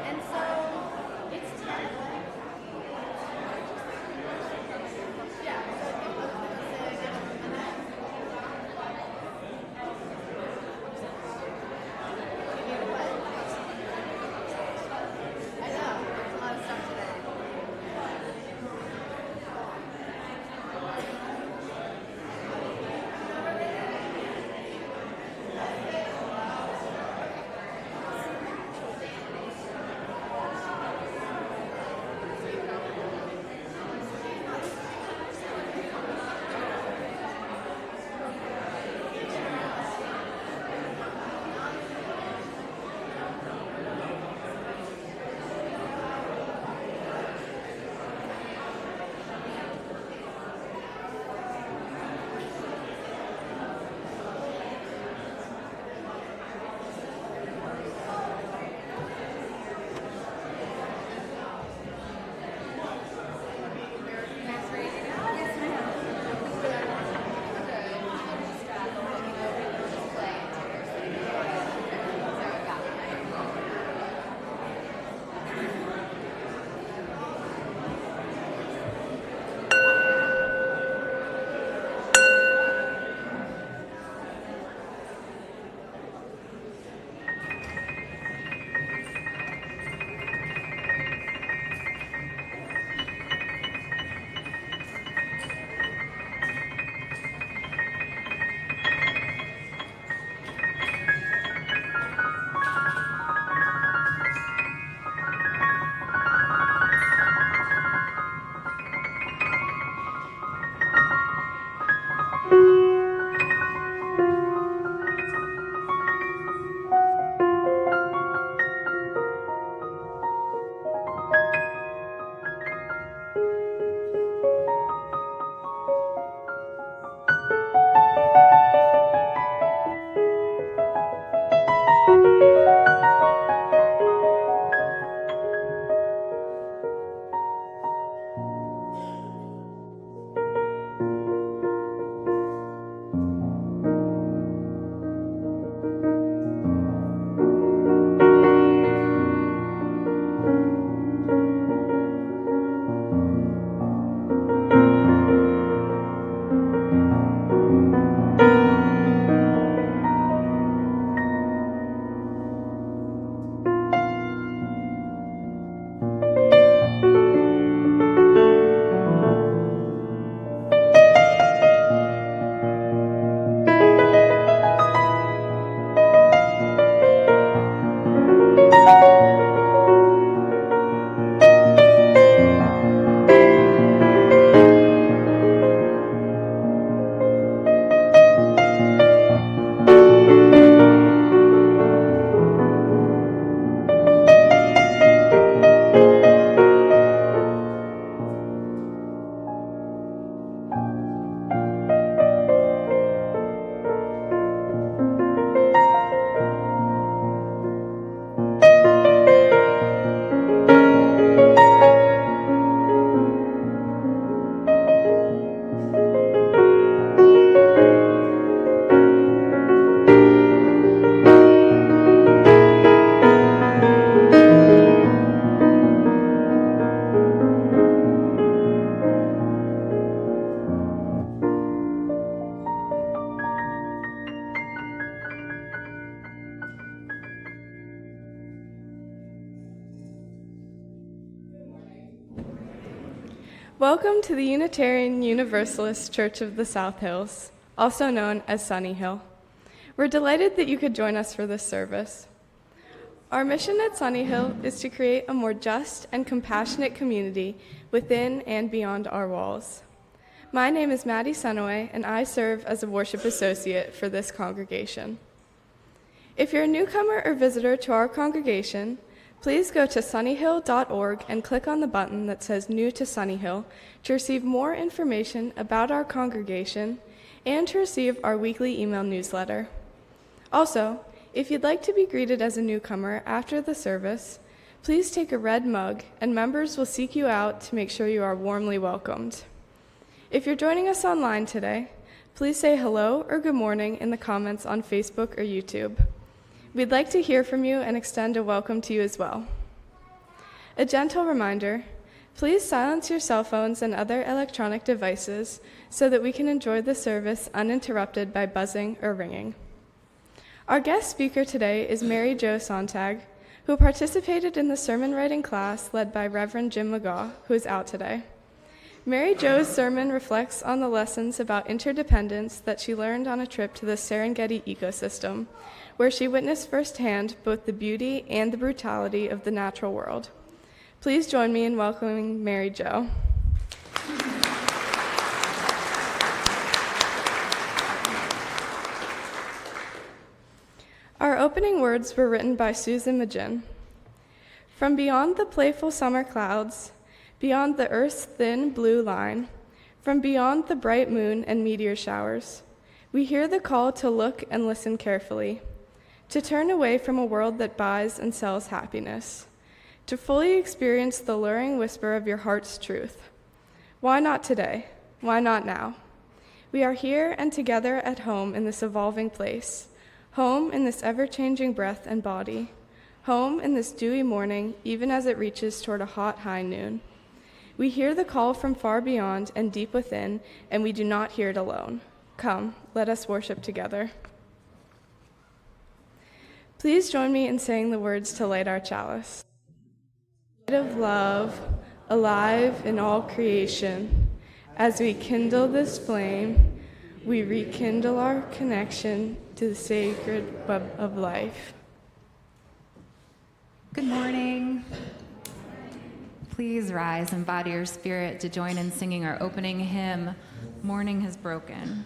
And so it's tough. Yeah, so I think I was going to say, you need a what? I know, there's a lot of stuff today. Welcome to the Unitarian Universalist Church of the South Hills, also known as Sunnyhill. We're delighted that you could join us for this service. Our mission at Sunnyhill is to create a more just and compassionate community within and beyond our walls. My name is Maddie Sunaway, and I serve as a worship associate for this congregation. If you're a newcomer or visitor to our congregation, please go to sunnyhill.org and click on the button that says New to Sunnyhill to receive more information about our congregation and to receive our weekly email newsletter. Also, if you'd like to be greeted as a newcomer after the service, please take a red mug and members will seek you out to make sure you are warmly welcomed. If you're joining us online today, please say hello or good morning in the comments on Facebook or YouTube. We'd like to hear from you and extend a welcome to you as well. A gentle reminder, please silence your cell phones and other electronic devices so that we can enjoy the service uninterrupted by buzzing or ringing. Our guest speaker today is Mary Jo Sontag, who participated in the sermon writing class led by Reverend Jim McGaw, who is out today. Mary Jo's sermon reflects on the lessons about interdependence that she learned on a trip to the Serengeti ecosystem, where she witnessed firsthand both the beauty and the brutality of the natural world. Please join me in welcoming Mary Jo. Our opening words were written by Susan Maginn. From beyond the playful summer clouds, beyond the earth's thin blue line, from beyond the bright moon and meteor showers, we hear the call to look and listen carefully, to turn away from a world that buys and sells happiness, to fully experience the luring whisper of your heart's truth. Why not today? Why not now? We are here and together at home in this evolving place, home in this ever-changing breath and body, home in this dewy morning, even as it reaches toward a hot high noon. We hear the call from far beyond and deep within, and we do not hear it alone. Come, let us worship together. Please join me in saying the words to light our chalice. Light of love, alive in all creation, as we kindle this flame, we rekindle our connection to the sacred web of life. Good morning. Please rise and body your spirit to join in singing our opening hymn, Morning Has Broken.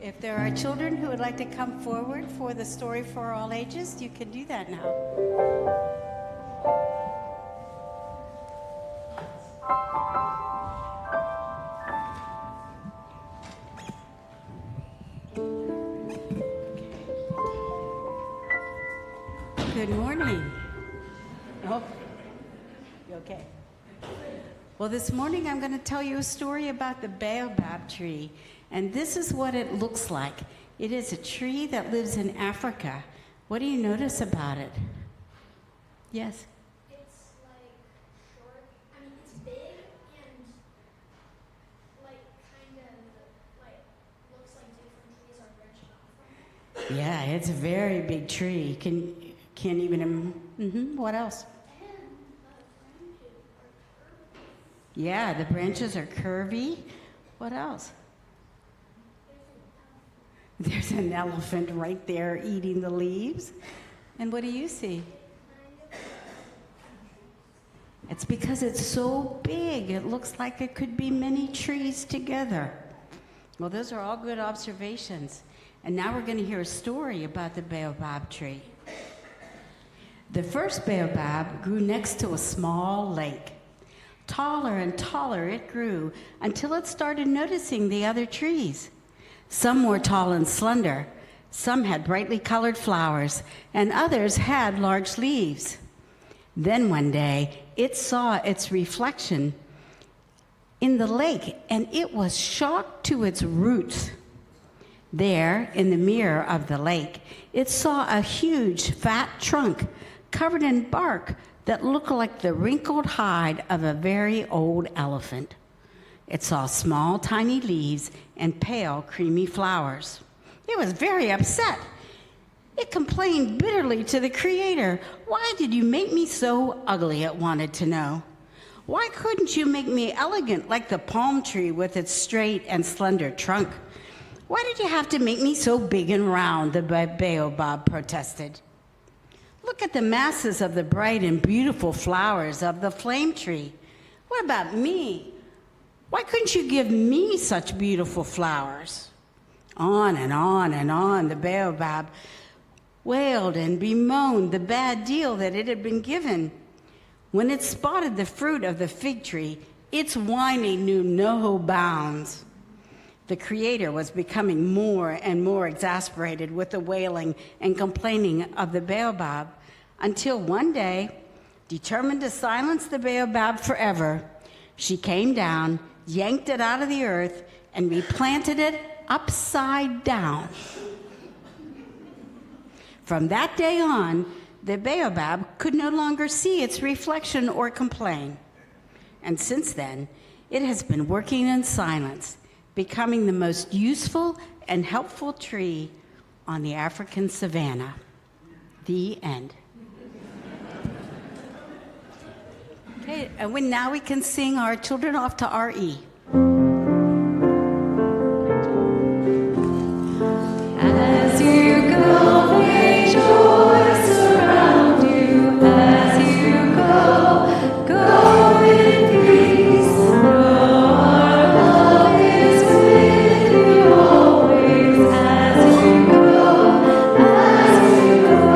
If there are children who would like to come forward for the story for all ages, you can do that now. Good morning. Oh, you okay? Well, this morning I'm going to tell you a story about the baobab tree. And this is what it looks like. It is a tree that lives in Africa. What do you notice about it? Yes? It's like Yeah, it's a very big tree. Can't even, what else? Yeah, the branches are curvy. What else? There's an elephant right there eating the leaves. And what do you see? It's because it's so big, it looks like it could be many trees together. Well, those are all good observations. And now we're going to hear a story about the baobab tree. The first baobab grew next to a small lake. Taller and taller it grew until it started noticing the other trees. Some were tall and slender, some had brightly colored flowers, and others had large leaves. Then one day, it saw its reflection in the lake, and it was shocked to its roots. There, in the mirror of the lake, it saw a huge, fat trunk covered in bark that looked like the wrinkled hide of a very old elephant. It saw small, tiny leaves and pale, creamy flowers. It was very upset. It complained bitterly to the Creator. "Why did you make me so ugly?" it wanted to know. "Why couldn't you make me elegant like the palm tree with its straight and slender trunk? Why did you have to make me so big and round?" the baobab protested. "Look at the masses of the bright and beautiful flowers of the flame tree. What about me? Why couldn't you give me such beautiful flowers?" On and on and on the baobab wailed and bemoaned the bad deal that it had been given. When it spotted the fruit of the fig tree, its whining knew no bounds. The Creator was becoming more and more exasperated with the wailing and complaining of the baobab, until one day, determined to silence the baobab forever, she came down, yanked it out of the earth, and replanted it upside down. From that day on, the baobab could no longer see its reflection or complain. And since then, it has been working in silence, becoming the most useful and helpful tree on the African savanna. The end. Okay, and now we can sing our children off to R.E. As you go, rejoice around you. As you go, go in peace. Our love is with you always. As you go, as you go,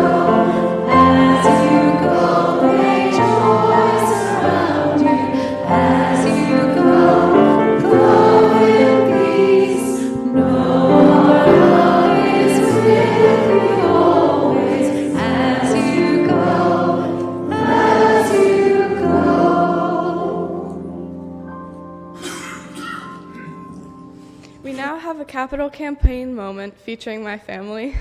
as you go, rejoice around you. As you go, go in peace. No. We now have a capital campaign moment featuring my family.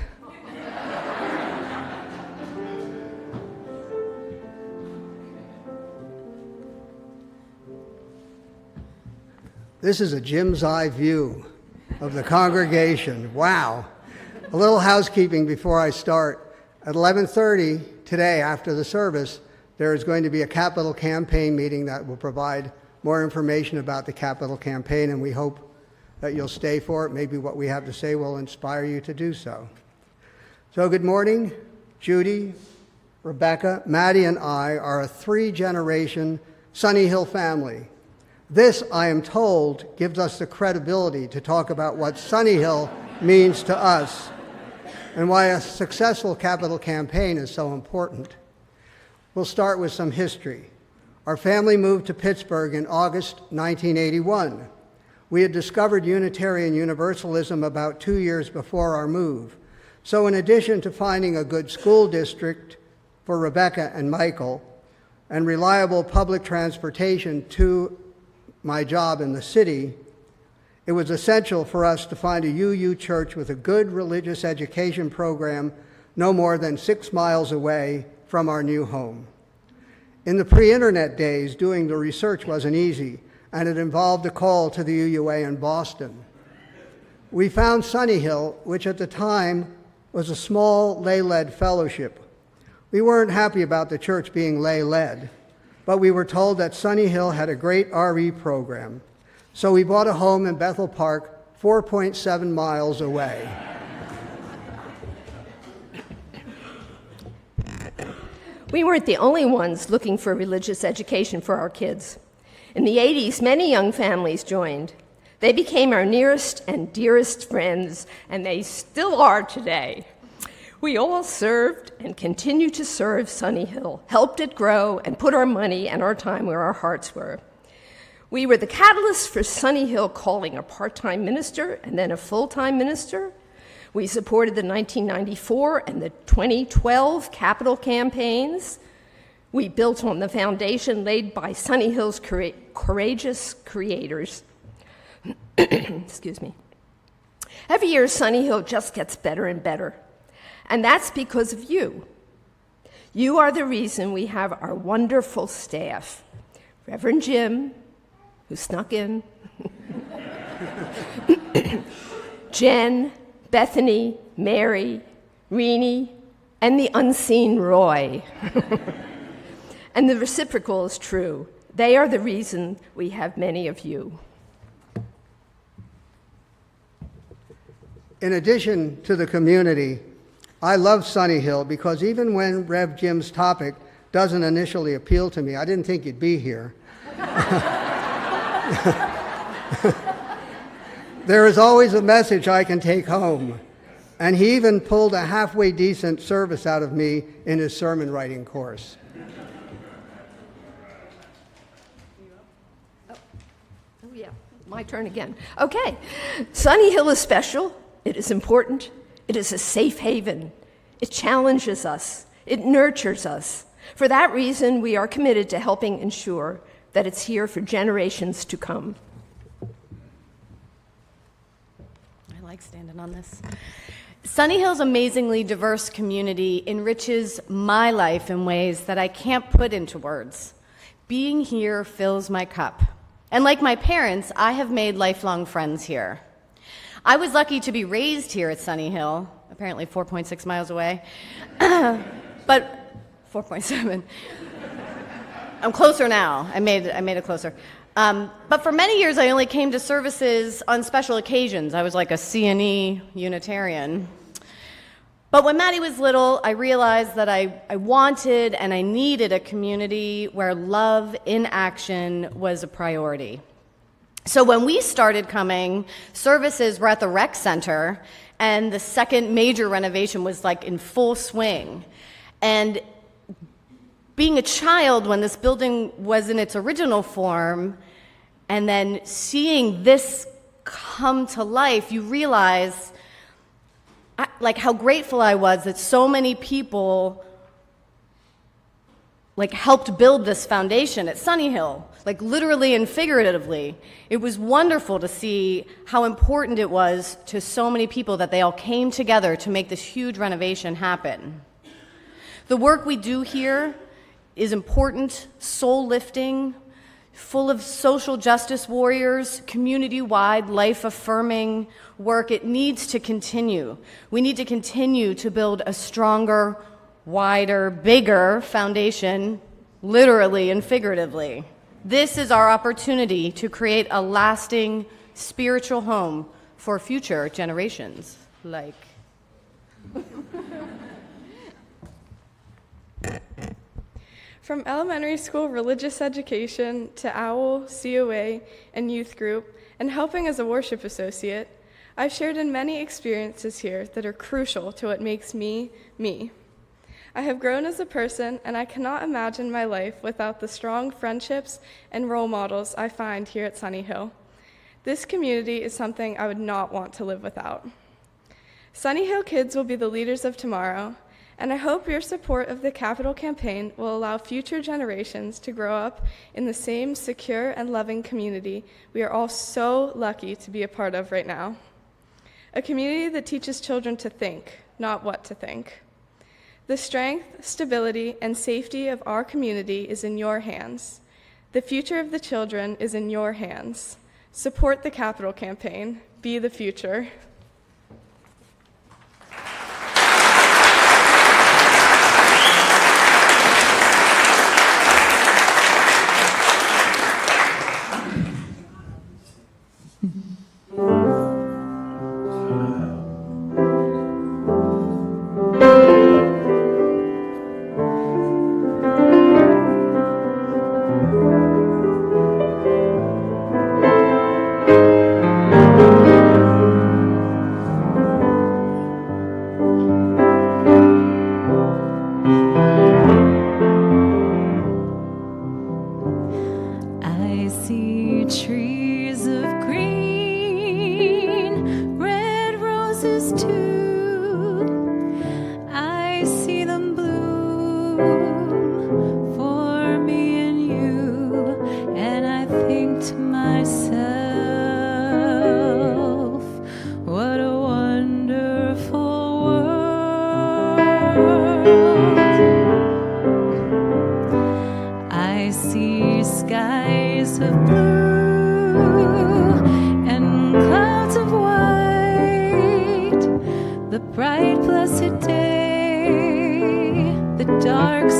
This is a Jim's eye view of the congregation. Wow. A little housekeeping before I start. At 11:30 today, after the service, there is going to be a capital campaign meeting that will provide more information about the capital campaign, and we hope that you'll stay for it. Maybe what we have to say will inspire you to do so. So good morning. Judy, Rebecca, Maddie, and I are a 3-generation Sunnyhill family. This, I am told, gives us the credibility to talk about what Sunnyhill means to us and why a successful capital campaign is so important. We'll start with some history. Our family moved to Pittsburgh in August 1981. We had discovered Unitarian Universalism about 2 years before our move. So in addition to finding a good school district for Rebecca and Michael and reliable public transportation to my job in the city, it was essential for us to find a UU church with a good religious education program no more than 6 miles away from our new home. In the pre-internet days, doing the research wasn't easy, and it involved a call to the UUA in Boston. We found Sunnyhill, which at the time was a small lay-led fellowship. We weren't happy about the church being lay-led, but we were told that Sunnyhill had a great RE program. So we bought a home in Bethel Park, 4.7 miles away. We weren't the only ones looking for religious education for our kids. In the 80s, many young families joined. They became our nearest and dearest friends, and they still are today. We all served and continue to serve Sunnyhill, helped it grow, and put our money and our time where our hearts were. We were the catalyst for Sunnyhill calling a part-time minister and then a full-time minister. We supported the 1994 and the 2012 capital campaigns. We built on the foundation laid by Sunnyhill's courageous creators. Excuse me. Every year, Sunnyhill just gets better and better. And that's because of you. You are the reason we have our wonderful staff. Reverend Jim, who snuck in, Jen, Bethany, Mary, Renee, and the unseen Roy. And the reciprocal is true. They are the reason we have many of you. In addition to the community, I love Sunnyhill because even when Rev Jim's topic doesn't initially appeal to me, I didn't think you'd be here. There is always a message I can take home, and he even pulled a halfway decent service out of me in his sermon writing course. Oh yeah, my turn again. Okay, Sunnyhill is special. It is important. It is a safe haven. It challenges us. It nurtures us. For that reason, we are committed to helping ensure that it's here for generations to come. I like standing on this. Sunnyhill's amazingly diverse community enriches my life in ways that I can't put into words. Being here fills my cup. And like my parents, I have made lifelong friends here. I was lucky to be raised here at Sunnyhill, apparently 4.6 miles away, but 4.7. I'm closer now. I made it closer. But for many years, I only came to services on special occasions. I was like a C&E Unitarian. But when Maddie was little, I realized that I wanted and I needed a community where love in action was a priority. So when we started coming, services were at the rec center, and the second major renovation was like in full swing. And being a child when this building was in its original form, and then seeing this come to life, you realize like how grateful I was that so many people like helped build this foundation at Sunnyhill, like literally and figuratively. It was wonderful to see how important it was to so many people that they all came together to make this huge renovation happen. The work we do here is important, soul-lifting, full of social justice warriors, community-wide, life-affirming work. It needs to continue. We need to continue to build a stronger, wider, bigger foundation, literally and figuratively. This is our opportunity to create a lasting spiritual home for future generations. From elementary school religious education to OWL, COA, and youth group, and helping as a worship associate, I've shared in many experiences here that are crucial to what makes me, me. I have grown as a person, and I cannot imagine my life without the strong friendships and role models I find here at Sunnyhill. This community is something I would not want to live without. Sunnyhill kids will be the leaders of tomorrow, and I hope your support of the capital campaign will allow future generations to grow up in the same secure and loving community we are all so lucky to be a part of right now. A community that teaches children to think, not what to think. The strength, stability, and safety of our community is in your hands. The future of the children is in your hands. Support the capital campaign. Be the future.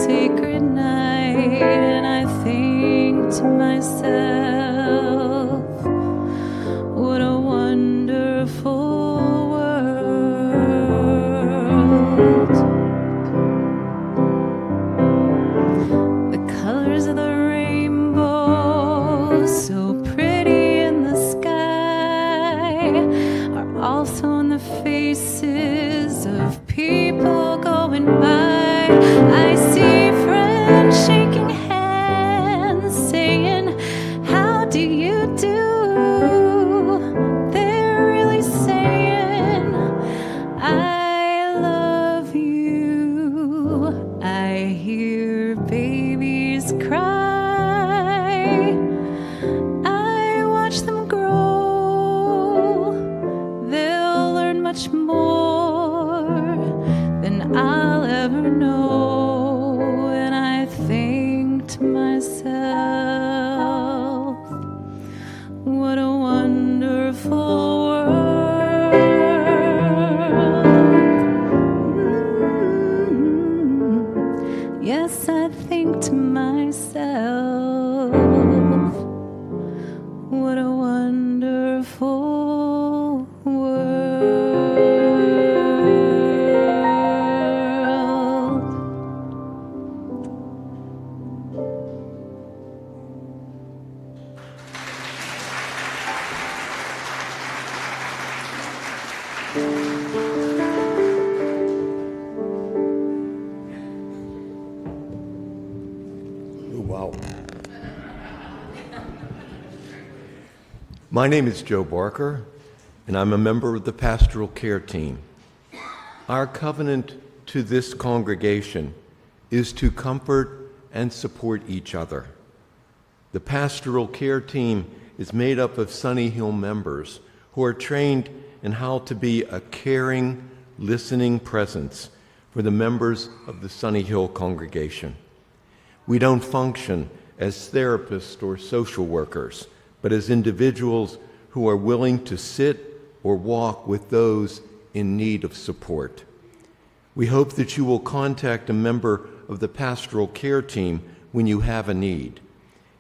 sacred night, and I think to myself, what a wonderful world. The colors of the rainbow, so pretty in the sky, are also on the faces of people going by. I see friends shaking hands, saying, how do you do? They're really saying, I love you. I hear babies cry. I watch them grow. They'll learn much more than I'll ever know. And I think to myself, what a wonderful world. Yes, I think to myself, what a wonderful world. Wow. My name is Joe Barker, and I'm a member of the pastoral care team. Our covenant to this congregation is to comfort and support each other. The pastoral care team is made up of Sunnyhill members who are trained in how to be a caring, listening presence for the members of the Sunnyhill congregation. We don't function as therapists or social workers, but as individuals who are willing to sit or walk with those in need of support. We hope that you will contact a member of the pastoral care team when you have a need.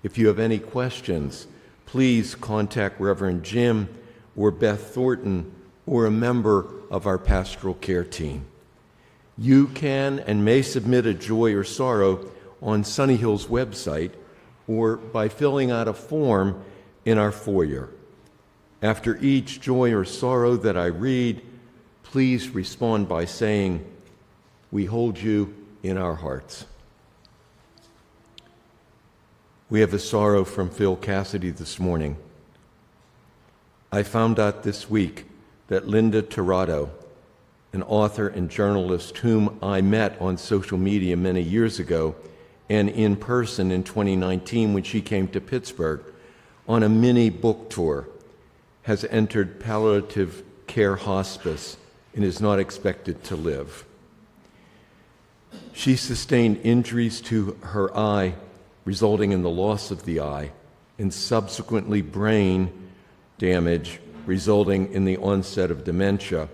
If you have any questions, please contact Reverend Jim or Beth Thornton or a member of our pastoral care team. You can and may submit a joy or sorrow on Sunnyhill's website or by filling out a form in our foyer. After each joy or sorrow that I read, please respond by saying, "We hold you in our hearts." We have a sorrow from Phil Cassidy this morning. I found out this week that Linda Tirado, an author and journalist whom I met on social media many years ago and in person in 2019 when she came to Pittsburgh on a mini book tour, has entered palliative care hospice and is not expected to live. She sustained injuries to her eye, resulting in the loss of the eye, and subsequently brain damage, resulting in the onset of dementia,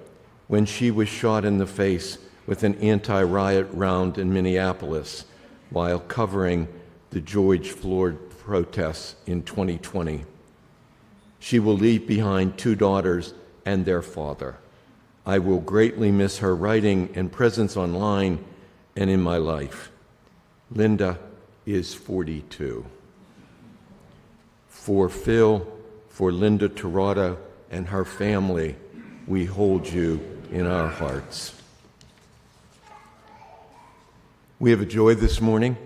when she was shot in the face with an anti-riot round in Minneapolis while covering the George Floyd protests in 2020. She will leave behind 2 daughters and their father. I will greatly miss her writing and presence online and in my life. Linda is 42. For Phil, for Linda Tirado and her family, we hold you in our hearts. We have a joy this morning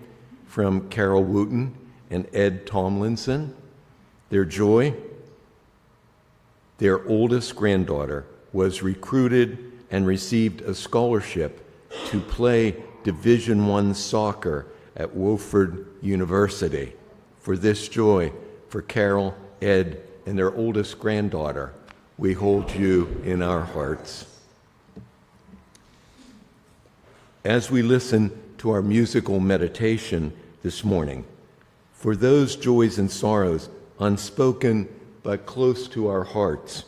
from Carol Wooten and Ed Tomlinson. Their joy: their oldest granddaughter was recruited and received a scholarship to play Division I soccer at Wofford University. For this joy, for Carol, Ed, and their oldest granddaughter, we hold you in our hearts. As we listen to our musical meditation this morning, for those joys and sorrows unspoken but close to our hearts,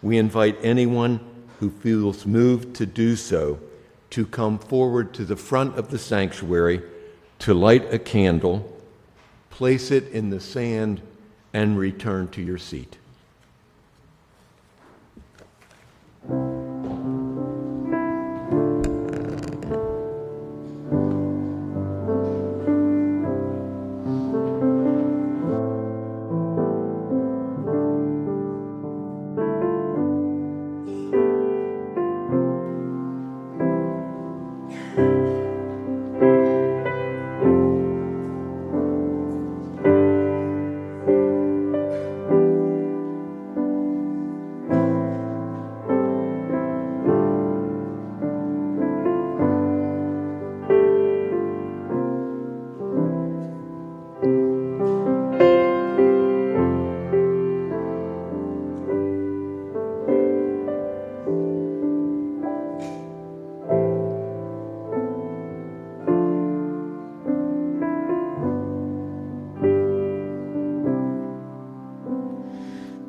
we invite anyone who feels moved to do so to come forward to the front of the sanctuary to light a candle, place it in the sand, and return to your seat.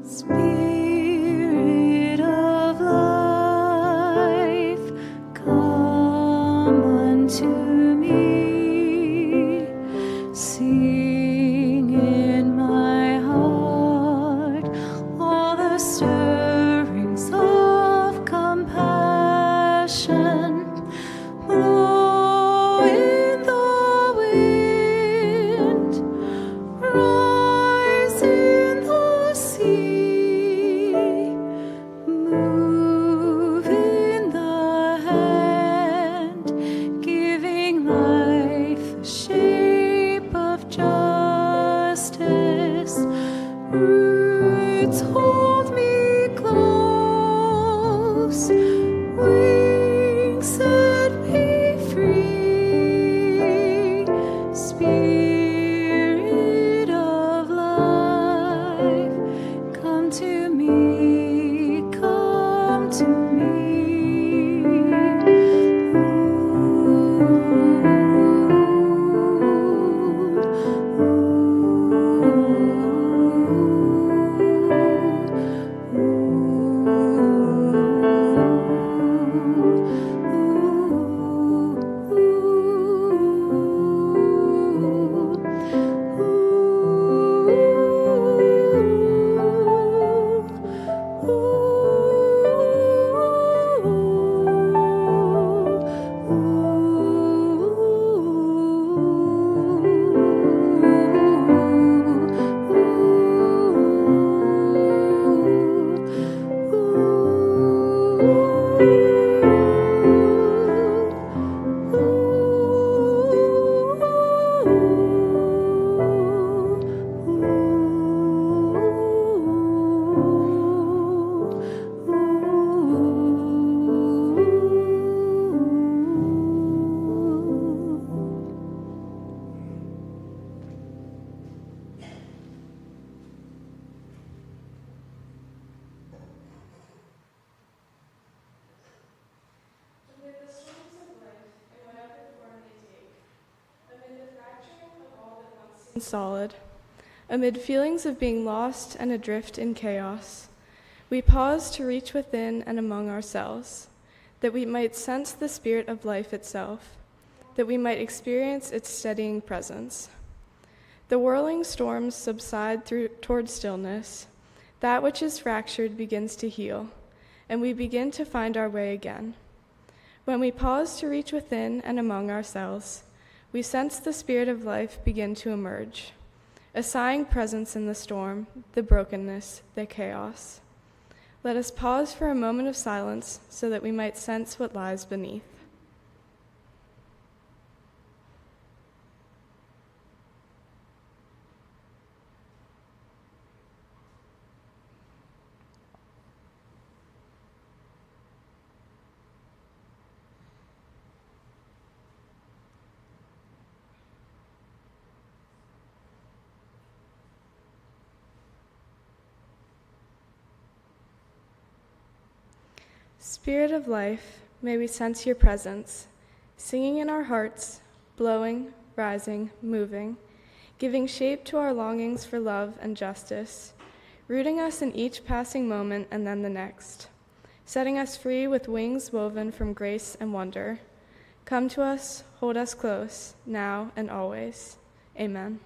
Spirit of life, come unto me. Sing in my heart all the stirrings of compassion. Blow in the wind, rise in the sea, move in the hand, giving life a shape of justice. Roots hold me close, wings set me free. Spirit of life, come to me, come to me. Amid the storms of life, in whatever form they take, amid the fracturing of all that once seemed solid, amid feelings of being lost and adrift in chaos, we pause to reach within and among ourselves, that we might sense the spirit of life itself, that we might experience its steadying presence. The whirling storms subside toward stillness. That which is fractured begins to heal, and we begin to find our way again. When we pause to reach within and among ourselves, we sense the spirit of life begin to emerge, a sighing presence in the storm, the brokenness, the chaos. Let us pause for a moment of silence so that we might sense what lies beneath. Spirit of life, may we sense your presence, singing in our hearts, blowing, rising, moving, giving shape to our longings for love and justice, rooting us in each passing moment and then the next, setting us free with wings woven from grace and wonder, Come to us, hold us close, now and always. Amen.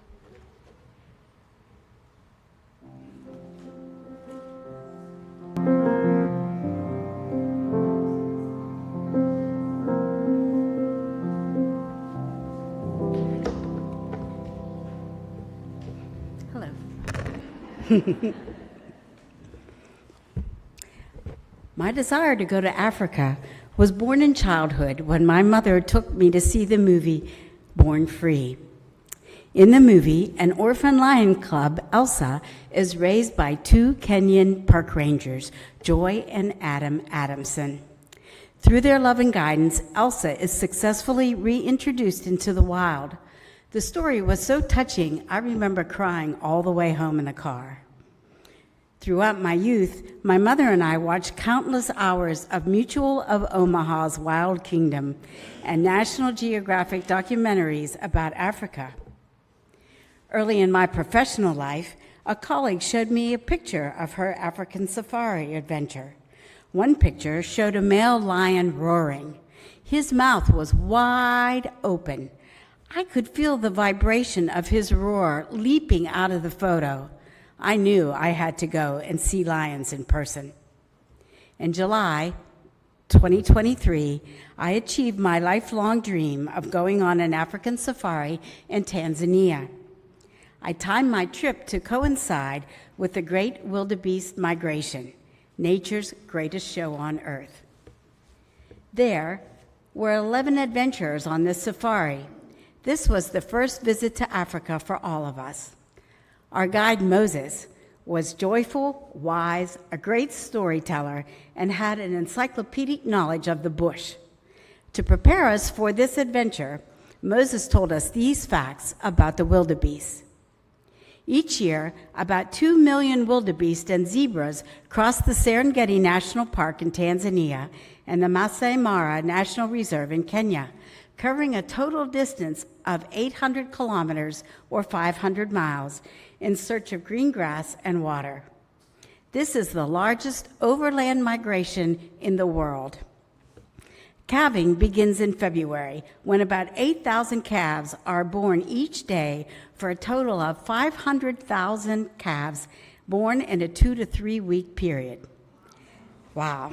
Hello. My desire to go to Africa was born in childhood when my mother took me to see the movie Born Free. In the movie, an orphan lion cub, Elsa, is raised by two Kenyan park rangers, Joy and Adam Adamson. Through their love and guidance, Elsa is successfully reintroduced into the wild. The story was so touching, I remember crying all the way home in the car. Throughout my youth, my mother and I watched countless hours of Mutual of Omaha's Wild Kingdom and National Geographic documentaries about Africa. Early in my professional life, a colleague showed me a picture of her African safari adventure. One picture showed a male lion roaring. His mouth was wide open. I could feel the vibration of his roar leaping out of the photo. I knew I had to go and see lions in person. In July 2023, I achieved my lifelong dream of going on an African safari in Tanzania. I timed my trip to coincide with the Great Wildebeest Migration, nature's greatest show on earth. There were 11 adventurers on this safari. This was the first visit to Africa for all of us. Our guide, Moses, was joyful, wise, a great storyteller, and had an encyclopedic knowledge of the bush. To prepare us for this adventure, Moses told us these facts about the wildebeest. Each year, about 2 million wildebeest and zebras cross the Serengeti National Park in Tanzania and the Masai Mara National Reserve in Kenya, covering a total distance of 800 kilometers or 500 miles in search of green grass and water. This is the largest overland migration in the world. Calving begins in February, when about 8,000 calves are born each day, for a total of 500,000 calves born in a 2 to 3 week period. Wow.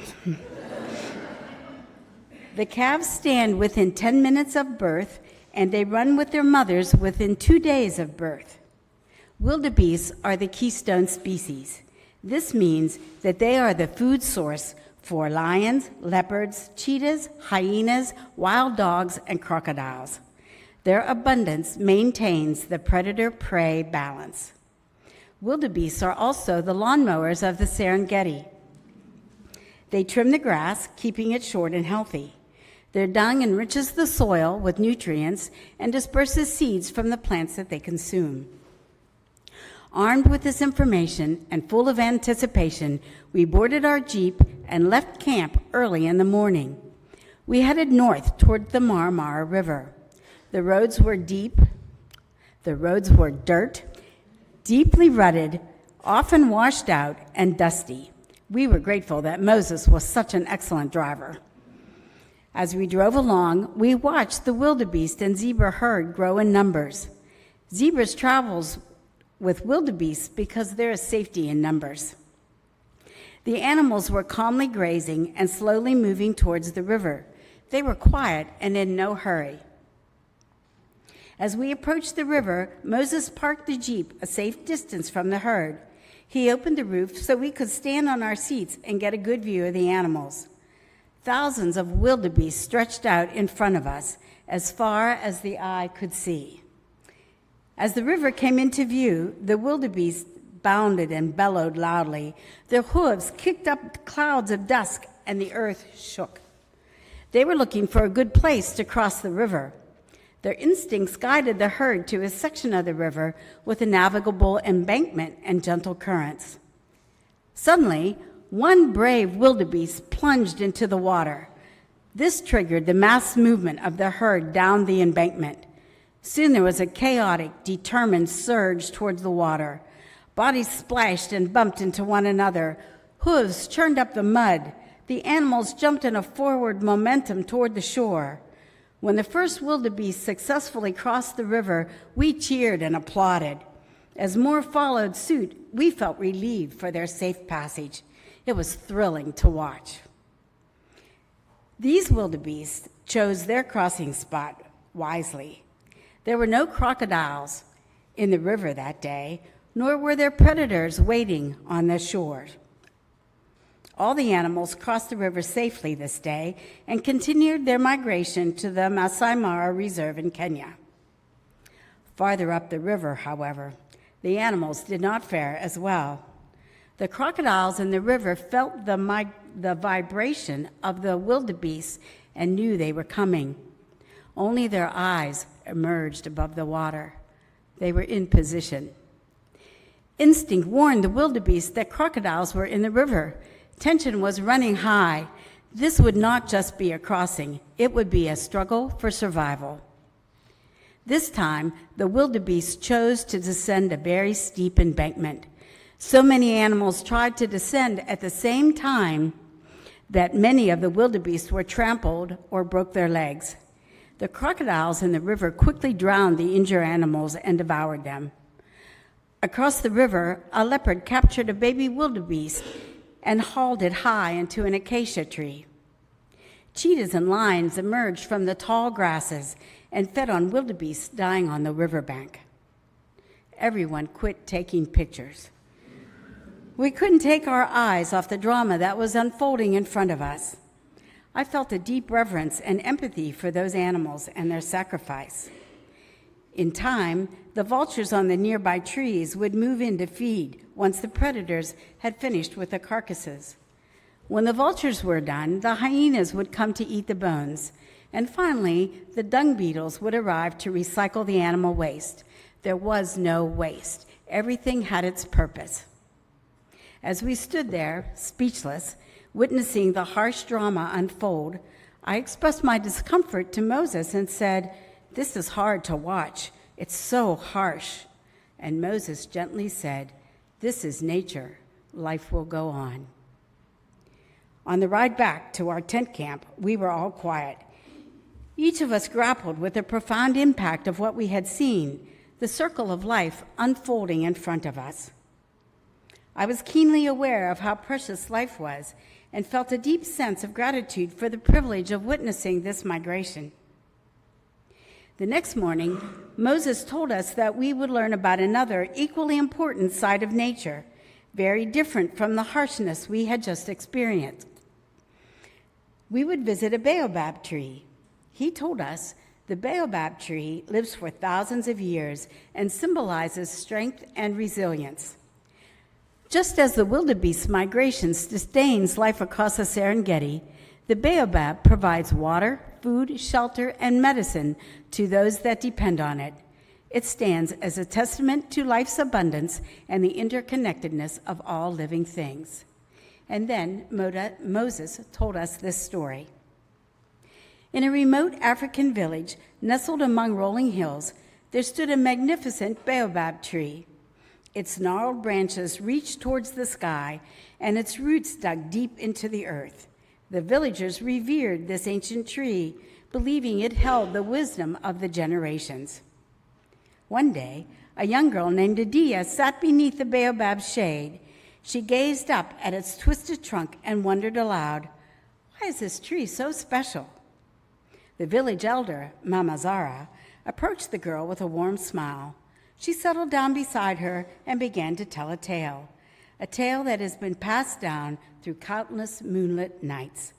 The calves stand within 10 minutes of birth, and they run with their mothers within 2 days of birth. Wildebeests are the keystone species. This means that they are the food source for lions, leopards, cheetahs, hyenas, wild dogs, and crocodiles. Their abundance maintains the predator-prey balance. Wildebeests are also the lawnmowers of the Serengeti. They trim the grass, keeping it short and healthy. Their dung enriches the soil with nutrients and disperses seeds from the plants that they consume. Armed with this information and full of anticipation, we boarded our Jeep and left camp early in the morning. We headed north toward the Marmara River. The roads were dirt, deeply rutted, often washed out, and dusty. We were grateful that Moses was such an excellent driver. As we drove along, we watched the wildebeest and zebra herd grow in numbers. Zebras travels with wildebeest because there is safety in numbers. The animals were calmly grazing and slowly moving towards the river. They were quiet and in no hurry. As we approached the river, Moses parked the Jeep a safe distance from the herd. He opened the roof so we could stand on our seats and get a good view of the animals. Thousands of wildebeest stretched out in front of us, as far as the eye could see. As the river came into view, the wildebeest bounded and bellowed loudly. Their hooves kicked up clouds of dust, and the earth shook. They were looking for a good place to cross the river. Their instincts guided the herd to a section of the river with a navigable embankment and gentle currents. Suddenly, one brave wildebeest plunged into the water. This triggered the mass movement of the herd down the embankment. Soon there was a chaotic, determined surge towards the water. Bodies splashed and bumped into one another. Hooves churned up the mud. The animals jumped in a forward momentum toward the shore. When the first wildebeest successfully crossed the river, we cheered and applauded. As more followed suit, we felt relieved for their safe passage. It was thrilling to watch. These wildebeest chose their crossing spot wisely. There were no crocodiles in the river that day, nor were there predators waiting on the shore. All the animals crossed the river safely this day and continued their migration to the Masai Mara Reserve in Kenya. Farther up the river, however, the animals did not fare as well. The crocodiles in the river felt the vibration of the wildebeest and knew they were coming. Only their eyes emerged above the water. They were in position. Instinct warned the wildebeest that crocodiles were in the river. Tension was running high. This would not just be a crossing, it would be a struggle for survival. This time, the wildebeest chose to descend a very steep embankment. So many animals tried to descend at the same time that many of the wildebeest were trampled or broke their legs. The crocodiles in the river quickly drowned the injured animals and devoured them. Across the river, a leopard captured a baby wildebeest and hauled it high into an acacia tree. Cheetahs and lions emerged from the tall grasses and fed on wildebeest dying on the riverbank. Everyone quit taking pictures. We couldn't take our eyes off the drama that was unfolding in front of us. I felt a deep reverence and empathy for those animals and their sacrifice. In time, the vultures on the nearby trees would move in to feed once the predators had finished with the carcasses. When the vultures were done, the hyenas would come to eat the bones, and finally, the dung beetles would arrive to recycle the animal waste. There was no waste. Everything had its purpose. As we stood there, speechless, witnessing the harsh drama unfold, I expressed my discomfort to Moses and said, "This is hard to watch. It's so harsh." And Moses gently said, "This is nature. Life will go on." On the ride back to our tent camp, we were all quiet. Each of us grappled with the profound impact of what we had seen, the circle of life unfolding in front of us. I was keenly aware of how precious life was and felt a deep sense of gratitude for the privilege of witnessing this migration. The next morning, Moses told us that we would learn about another equally important side of nature, very different from the harshness we had just experienced. We would visit a baobab tree. He told us the baobab tree lives for thousands of years and symbolizes strength and resilience. Just as the wildebeest migration sustains life across the Serengeti, the baobab provides water, food, shelter, and medicine to those that depend on it. It stands as a testament to life's abundance and the interconnectedness of all living things. And then Moses told us this story. In a remote African village nestled among rolling hills, there stood a magnificent baobab tree. Its gnarled branches reached towards the sky, and its roots dug deep into the earth. The villagers revered this ancient tree, believing it held the wisdom of the generations. One day, a young girl named Adia sat beneath the baobab's shade. She gazed up at its twisted trunk and wondered aloud, "Why is this tree so special?" The village elder, Mama Zara, approached the girl with a warm smile. She settled down beside her and began to tell a tale that has been passed down through countless moonlit nights.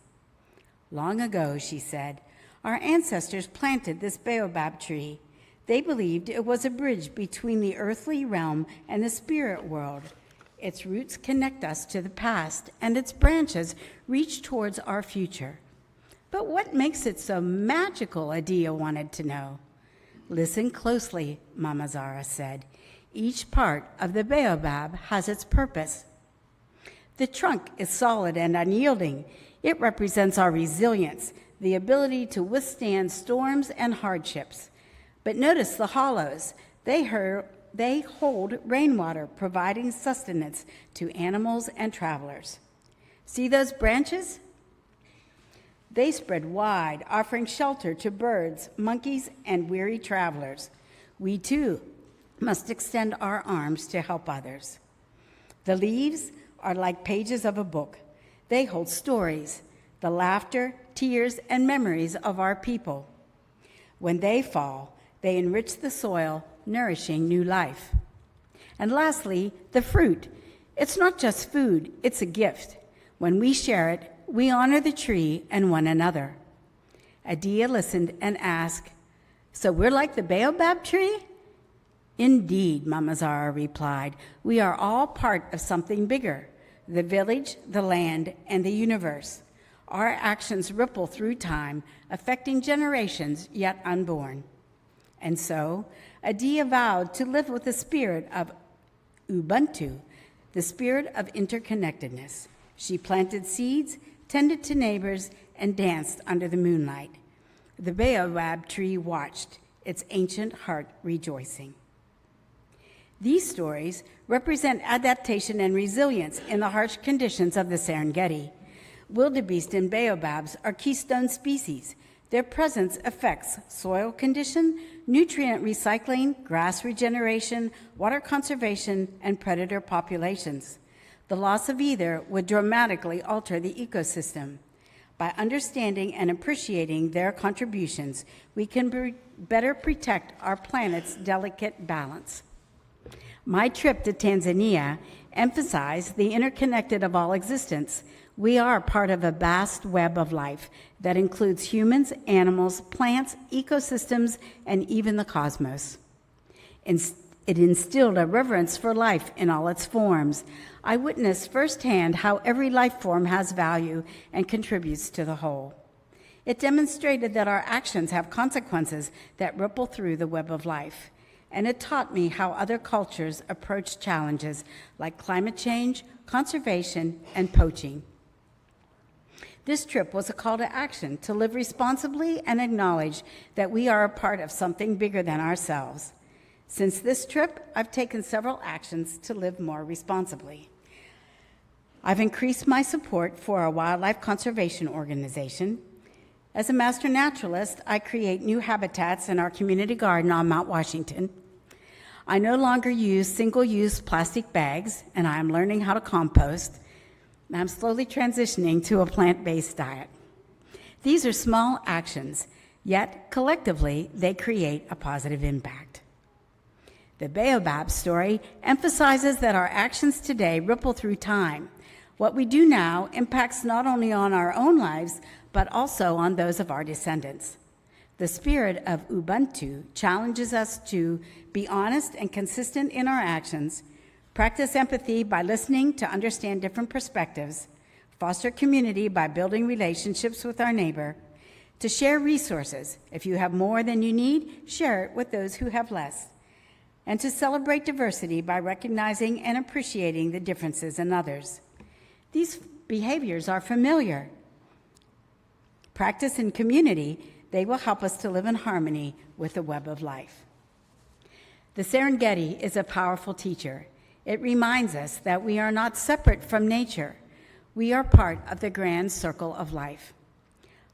"Long ago," she said, "our ancestors planted this baobab tree. They believed it was a bridge between the earthly realm and the spirit world. Its roots connect us to the past, and its branches reach towards our future." "But what makes it so magical?" Adia wanted to know. "Listen closely," Mama Zara said. "Each part of the baobab has its purpose. The trunk is solid and unyielding. It represents our resilience, the ability to withstand storms and hardships. But notice the hollows. They hold rainwater, providing sustenance to animals and travelers. See those branches? They spread wide, offering shelter to birds, monkeys, and weary travelers. We too must extend our arms to help others. The leaves are like pages of a book. They hold stories, the laughter, tears, and memories of our people. When they fall, they enrich the soil, nourishing new life. And lastly, the fruit. It's not just food, it's a gift. When we share it, we honor the tree and one another. Adia listened and asked, "So we're like the baobab tree?" "Indeed," Mama Zara replied. "We are all part of something bigger, the village, the land, and the universe. Our actions ripple through time, affecting generations yet unborn." And so, Adia vowed to live with the spirit of Ubuntu, the spirit of interconnectedness. She planted seeds, tended to neighbors, and danced under the moonlight. The baobab tree watched, its ancient heart rejoicing. These stories represent adaptation and resilience in the harsh conditions of the Serengeti. Wildebeest and baobabs are keystone species. Their presence affects soil condition, nutrient recycling, grass regeneration, water conservation, and predator populations. The loss of either would dramatically alter the ecosystem. By understanding and appreciating their contributions, we can better protect our planet's delicate balance. My trip to Tanzania emphasized the interconnected of all existence. We are part of a vast web of life that includes humans, animals, plants, ecosystems, and even the cosmos. It instilled a reverence for life in all its forms. I witnessed firsthand how every life form has value and contributes to the whole. It demonstrated that our actions have consequences that ripple through the web of life. And it taught me how other cultures approach challenges like climate change, conservation, and poaching. This trip was a call to action to live responsibly and acknowledge that we are a part of something bigger than ourselves. Since this trip, I've taken several actions to live more responsibly. I've increased my support for a wildlife conservation organization. As a master naturalist, I create new habitats in our community garden on Mount Washington. I no longer use single-use plastic bags, and I am learning how to compost. And I'm slowly transitioning to a plant-based diet. These are small actions, yet collectively they create a positive impact. The baobab story emphasizes that our actions today ripple through time. What we do now impacts not only on our own lives, but also on those of our descendants. The spirit of Ubuntu challenges us to be honest and consistent in our actions, practice empathy by listening to understand different perspectives, foster community by building relationships with our neighbor, to share resources. If you have more than you need, share it with those who have less, and to celebrate diversity by recognizing and appreciating the differences in others. These behaviors are familiar. Practice in community, they will help us to live in harmony with the web of life. The Serengeti is a powerful teacher. It reminds us that we are not separate from nature. We are part of the grand circle of life.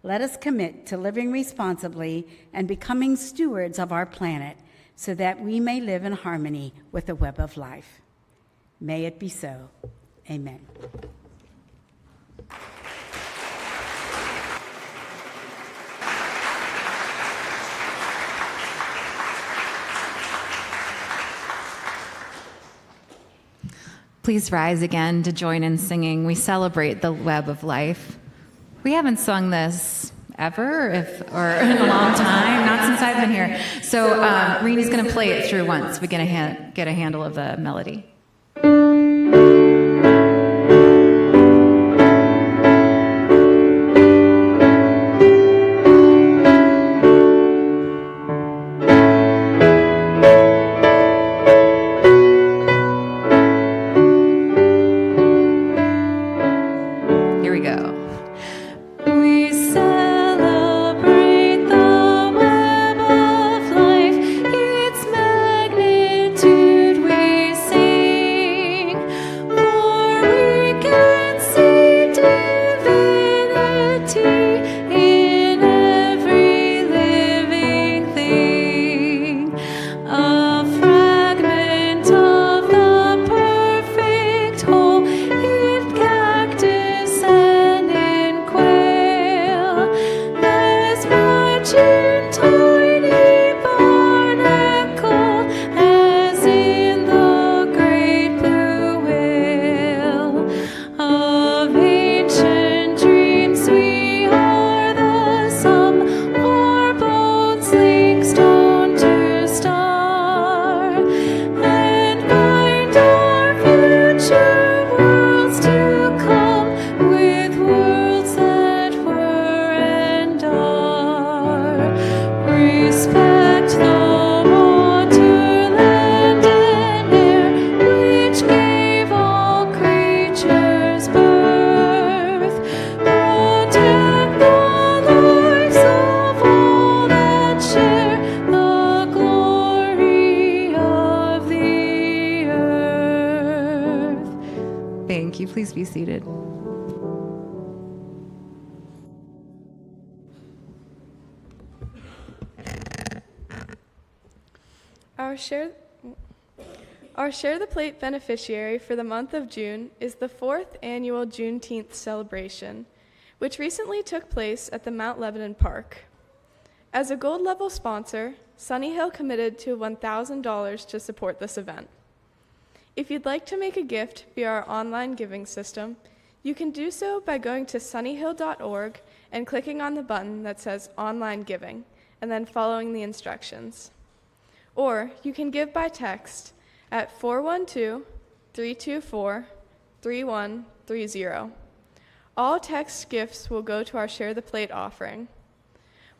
Let us commit to living responsibly and becoming stewards of our planet so that we may live in harmony with the web of life. May it be so. Amen. Please rise again to join in singing. We celebrate the web of life. We haven't sung this ever, or in a long time, not since I've been here. So Reenie's going to play it through once we get a handle of the melody. Magnitude we see. Please be seated. Our Share the Plate beneficiary for the month of June is the 4th annual Juneteenth celebration, which recently took place at the Mount Lebanon Park. As a gold level sponsor, Sunnyhill committed to $1,000 to support this event. If you'd like to make a gift via our online giving system, you can do so by going to sunnyhill.org and clicking on the button that says Online Giving, and then following the instructions. Or you can give by text at 412-324-3130. All text gifts will go to our Share the Plate offering.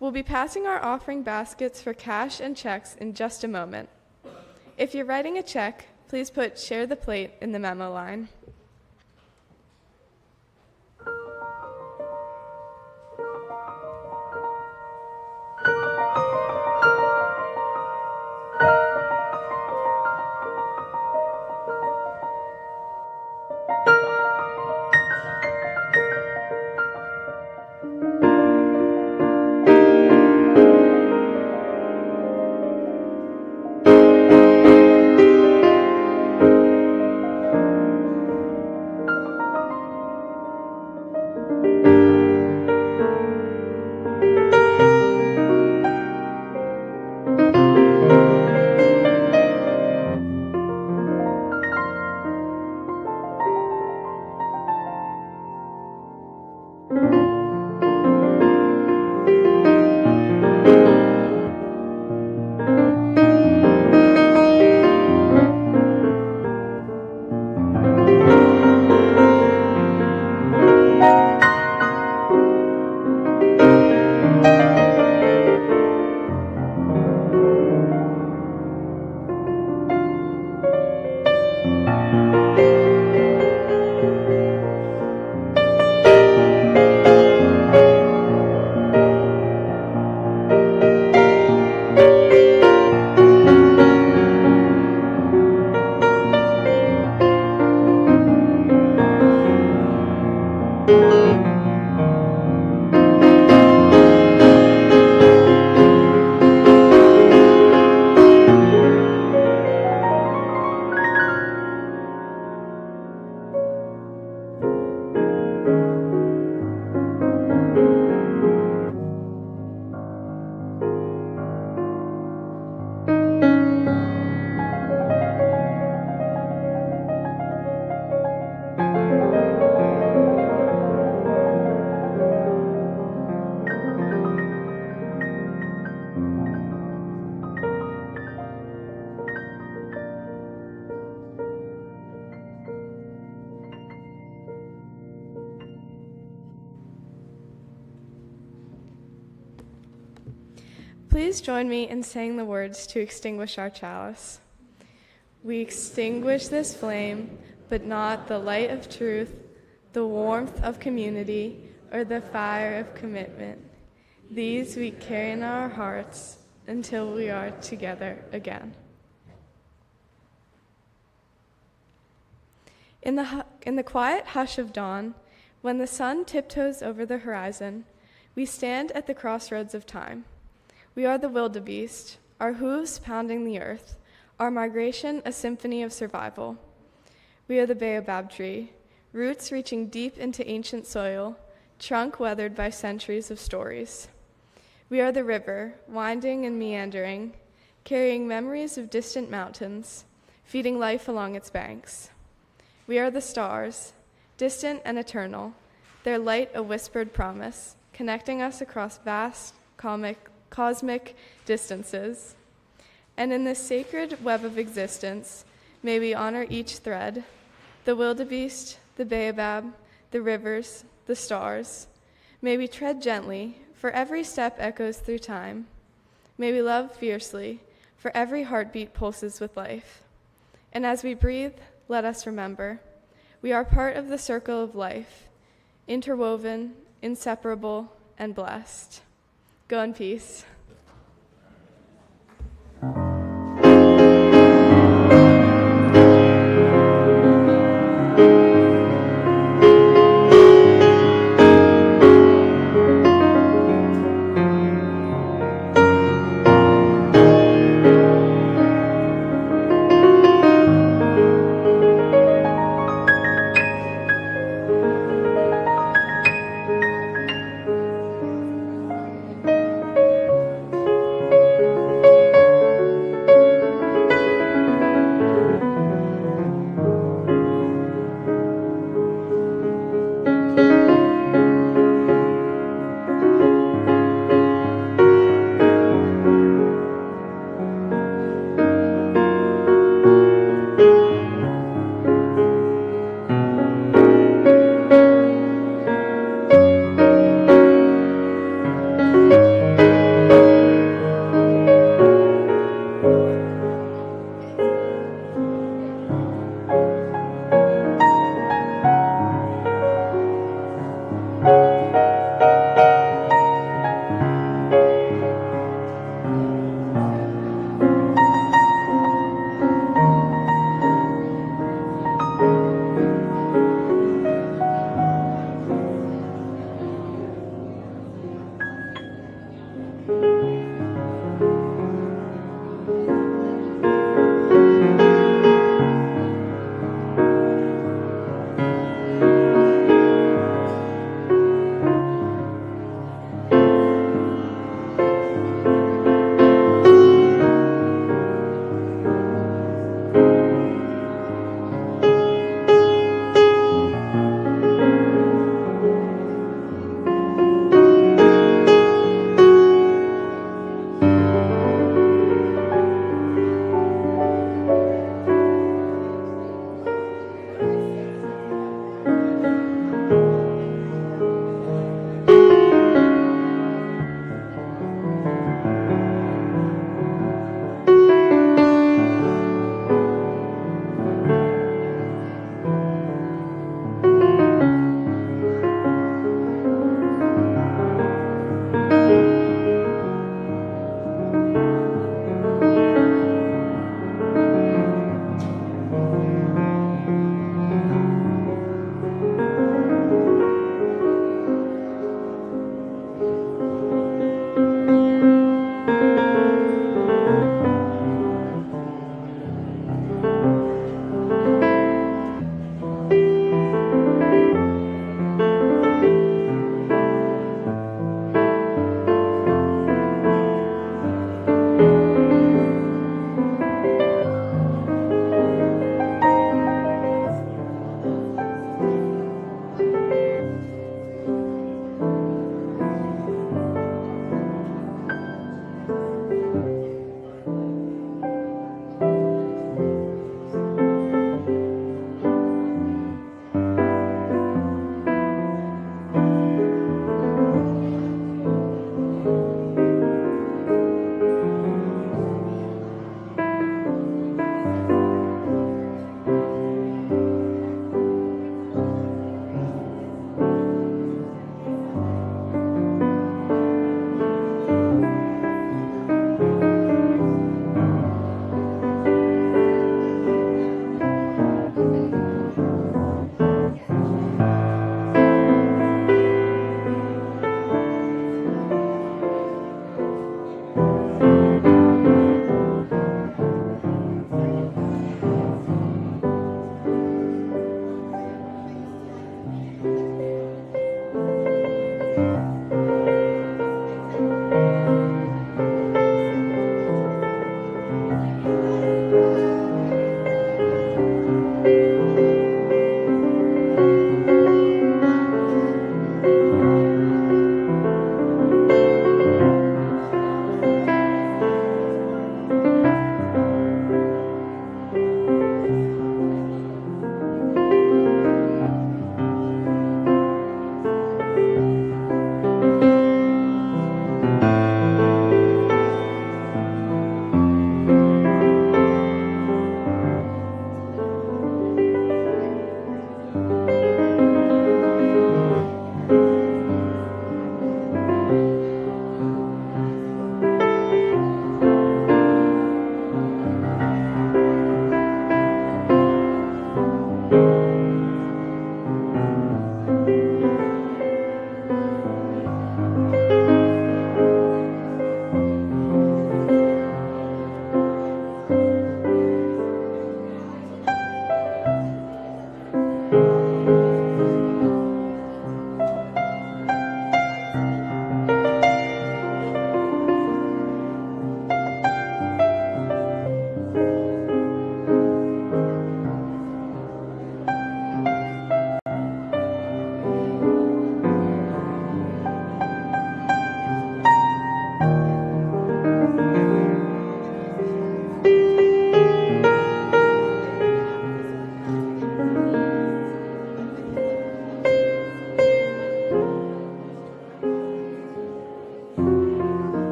We'll be passing our offering baskets for cash and checks in just a moment. If you're writing a check, please put Share the Plate in the memo line. Please join me in saying the words to extinguish our chalice. We extinguish this flame, but not the light of truth, the warmth of community, or the fire of commitment. These we carry in our hearts until we are together again. In the quiet hush of dawn, when the sun tiptoes over the horizon, we stand at the crossroads of time. We are the wildebeest, our hooves pounding the earth, our migration a symphony of survival. We are the baobab tree, roots reaching deep into ancient soil, trunk weathered by centuries of stories. We are the river, winding and meandering, carrying memories of distant mountains, feeding life along its banks. We are the stars, distant and eternal, their light a whispered promise, connecting us across vast, cosmic distances. And in this sacred web of existence, may we honor each thread, the wildebeest, the baobab, the rivers, the stars. May we tread gently, for every step echoes through time. May we love fiercely, for every heartbeat pulses with life. And as we breathe, let us remember, we are part of the circle of life, interwoven, inseparable, and blessed. Go in peace.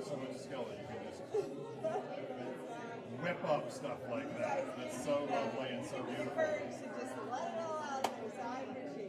have so much skill that you can just whip up stuff like that. That's so lovely and so beautiful. You should just let it all out there, so I appreciate